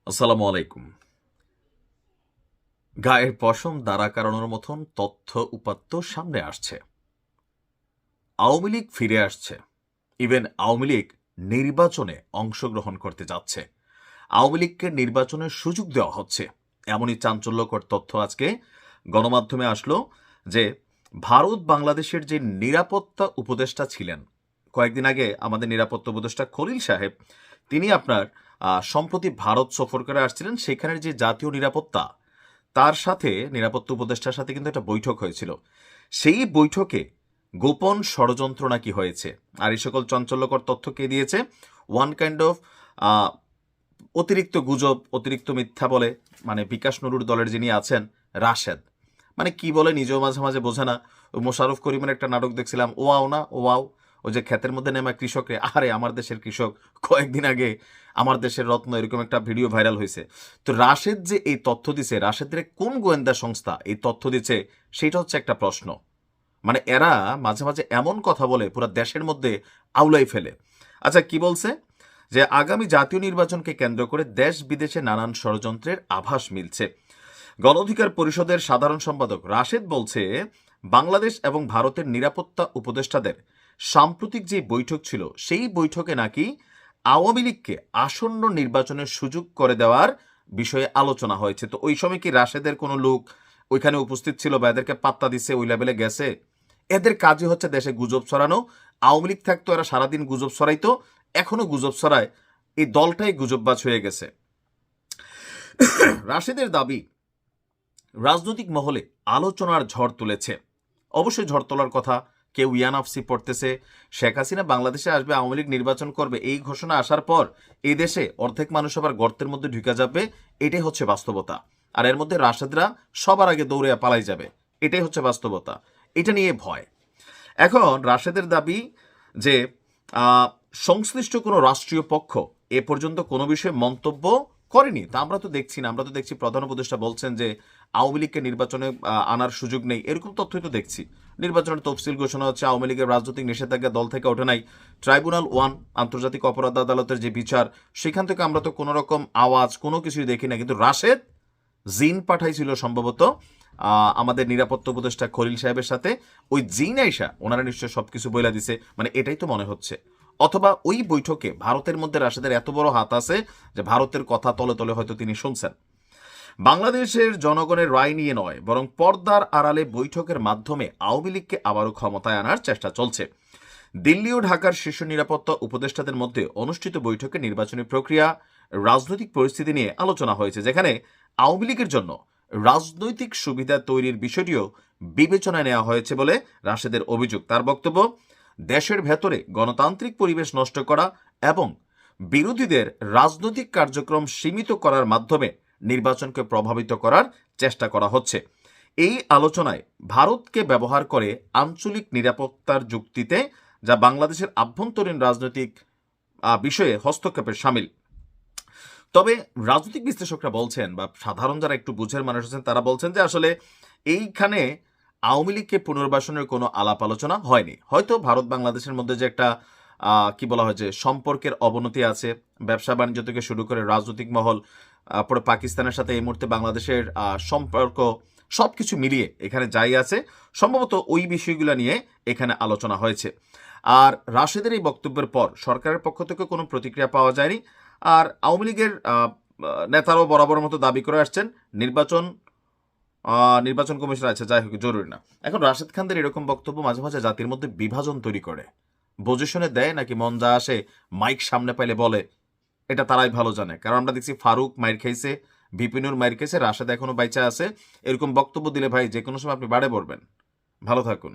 আসসালামু আলাইকুম। গায়ের পশম দাঁড়া করানোর মতন তথ্য উপাত্ত সামনে আসছে। আওয়ামী লীগ ফিরে আসছে। ইভেন আওয়ামী লীগ নির্বাচনে অংশগ্রহণ করতে যাচ্ছে। আওয়ামী লীগকে নির্বাচনের সুযোগ দেওয়া হচ্ছে। এমনই চাঞ্চল্যকর তথ্য আজকে গণমাধ্যমে আসলো যে ভারত বাংলাদেশের যে নিরাপত্তা উপদেষ্টা ছিলেন, কয়েকদিন আগে আমাদের নিরাপত্তা উপদেষ্টা খলিল সাহেব, তিনি আপনার সম্প্রতি ভারত সফর করে আসছিলেন। সেখানের যে জাতীয় নিরাপত্তা, তার সাথে নিরাপত্তা উপদেষ্টার সাথে কিন্তু একটা বৈঠক হয়েছিল। সেই বৈঠকে গোপন ষড়যন্ত্র নাকি হয়েছে। আর এই সকল চাঞ্চল্যকর তথ্য কে দিয়েছে? ওয়ান কাইন্ড অফ অতিরিক্ত গুজব, অতিরিক্ত মিথ্যা বলে, মানে বিকাশ নুরুর দলের যিনি আছেন রাশেদ, মানে কি বলে নিজেও মাঝে মাঝে বোঝে না। ওই মোশাররফ করিমের একটা নাটক দেখছিলাম, ওয়াও না ওয়াও, ওই যে ক্ষেতের মধ্যে নেমা কৃষকরে, আরে আমার দেশের কৃষক, কয়েকদিন আগে আমার দেশের রত্ন, এরকম একটা ভিডিও ভাইরাল হয়েছে। তো রাশেদ যে এই তথ্য দিছে, রাশেদের কোন গোয়েন্দা সংস্থা এই তথ্য দিচ্ছে, সেটা হচ্ছে একটা প্রশ্ন। মানে এরা মাঝে মাঝে এমন কথা বলে পুরো দেশের মধ্যে আউলাই ফেলে। আচ্ছা, কি বলছে? যে আগামী জাতীয় নির্বাচনকে কেন্দ্র করে দেশ বিদেশে নানান ষড়যন্ত্রের আভাস মিলছে। গণ অধিকার পরিষদের সাধারণ সম্পাদক রাশেদ বলছে, বাংলাদেশ এবং ভারতের নিরাপত্তা উপদেষ্টাদের সাম্প্রতিক যে বৈঠক ছিল, সেই বৈঠকে নাকি আওয়ামী লীগকে আসন্ন নির্বাচনের সুযোগ করে দেওয়ার বিষয়ে আলোচনা হয়েছে। তো ওই সময় কি রাশেদের কোনো লোক ওইখানে উপস্থিত ছিল বা এদেরকে পাত্তা দিচ্ছে, ওই লেভেলে গেছে? এদের কাজই হচ্ছে দেশে গুজব ছড়ানো। আওয়ামী লীগ থাকতো এরা সারাদিন গুজব ছড়াইতো, এখনো গুজব ছড়ায়। এই দলটাই গুজববাজ হয়ে গেছে। রাশেদের দাবি, রাজনৈতিক মহলে আলোচনার ঝড় তুলেছে। অবশ্যই ঝড় তোলার কথা, কেউ ইয়ানাফসি পড়তেছে, শেখ হাসিনা বাংলাদেশে আসবে, আওয়ামী লীগ নির্বাচন করবে, এই ঘোষণা আসার পর এই দেশে অর্ধেক মানুষ আবার গর্তের মধ্যে ঢুকে যাবে। এটাই হচ্ছে বাস্তবতা। আর এর মধ্যে রাশেদরা সবার আগে দৌড়ে পালাই যাবে, এটাই হচ্ছে বাস্তবতা। এটা নিয়ে ভয়। এখন রাশেদের দাবি যে সংশ্লিষ্ট কোনো রাষ্ট্রীয় পক্ষ এ পর্যন্ত কোনো বিষয়ে মন্তব্য করেনি। তা আমরা তো দেখছি না, আমরা তো দেখছি প্রধান উপদেষ্টা বলছেন যে আওয়ামী লীগকে নির্বাচনে আনার সুযোগ নেই, এরকম তথ্যই তো দেখছি। নির্বাচনের তফসিল ঘোষণা হচ্ছে, আওয়ামী লীগের রাজনৈতিক নিষেধাজ্ঞা দল থেকে ওঠে নাই, ট্রাইব্যুনাল 1 আন্তর্জাতিক অপরাধ আদালতের যে বিচার, সেখান থেকে আমরা তো কোনো রকম আওয়াজ কোনো কিছুই দেখি না। কিন্তু রাশেদ জিন পাঠাইছিল সম্ভবত আমাদের নিরাপত্তা উপদেষ্টা খলিল সাহেবের সাথে, ওই জিন আইসা ওনারা নিশ্চয় সবকিছু বইলা দিছে, মানে এটাই তো মনে হচ্ছে। অথবা ওই বৈঠকে ভারতের মধ্যে রাশেদের এত বড় হাত আছে যে ভারতের কথা তলে তলে হয়তো তিনি শুনছেন। বাংলাদেশের জনগণের রায় নিয়ে নয়, বরং পর্দার আড়ালে বৈঠকের মাধ্যমে আওয়ামী লীগকে আবারও ক্ষমতায় আনার চেষ্টা চলছে। দিল্লি ও ঢাকার শীর্ষ নিরাপত্তা উপদেষ্টাদের মধ্যে অনুষ্ঠিত বৈঠকে নির্বাচনী প্রক্রিয়া, রাজনৈতিক পরিস্থিতি নিয়ে আলোচনা হয়েছে, যেখানে আওয়ামী লীগের জন্য রাজনৈতিক সুবিধা তৈরির বিষয়টিও বিবেচনায় নেওয়া হয়েছে বলে রাশেদের অভিযোগ। তার বক্তব্য, দেশের ভেতরে গণতান্ত্রিক পরিবেশ নষ্ট করা এবং বিরোধীদের রাজনৈতিক কার্যক্রম সীমিত করার মাধ্যমে নির্বাচনকে প্রভাবিত করার চেষ্টা করা হচ্ছে। এই আলোচনায় ভারতকে ব্যবহার করে আঞ্চলিক নিরাপত্তার যুক্তিতে, যা বাংলাদেশের আভ্যন্তরীণ রাজনৈতিক বিষয়ে হস্তক্ষেপের শামিল। তবে রাজনৈতিক বিশ্লেষকরা বলছেন, বা সাধারণ যারা একটু বুঝের মানুষ আছেন, তারা বলছেন যে আসলে এইখানে আওয়ামী লীগকে পুনর্বাসনের কোনো আলাপ আলোচনা হয়নি। হয়তো ভারত বাংলাদেশের মধ্যে যে একটা কি বলা হয় যে সম্পর্কের অবনতি আছে, ব্যবসা বাণিজ্য থেকে শুরু করে রাজনৈতিক মহল, পরে পাকিস্তানের সাথে এই মুহূর্তে বাংলাদেশের সম্পর্ক, সব কিছু মিলিয়ে এখানে যাই আছে, সম্ভবত ওই বিষয়গুলো নিয়ে এখানে আলোচনা হয়েছে। আর রাশেদের এই বক্তব্যের পর সরকারের পক্ষ থেকে কোনো প্রতিক্রিয়া পাওয়া যায়নি। আর আওয়ামী লীগের নেতারাও বরাবর মতো দাবি করে আসছেন নির্বাচন কমিশন আছে, যাই হোক জরুরি না। এখন রাশেদ খানদের এরকম বক্তব্য মাঝে মাঝে জাতির মধ্যে বিভাজন তৈরি করে। পজিশনে দেয় নাকি মন যা আসে মাইক সামনে পাইলে বলে, এটা তারাই ভালো জানে। কারণ আমরা দেখছি ফারুক মাইর খাইছে, বিপিনুর মাইর খাইছে, রাশেদ এখনো বাইচা আছে। এরকম বক্তব্য দিলে ভাই যে কোনো সময় আপনি বাড়ে পড়বেন। ভালো থাকুন।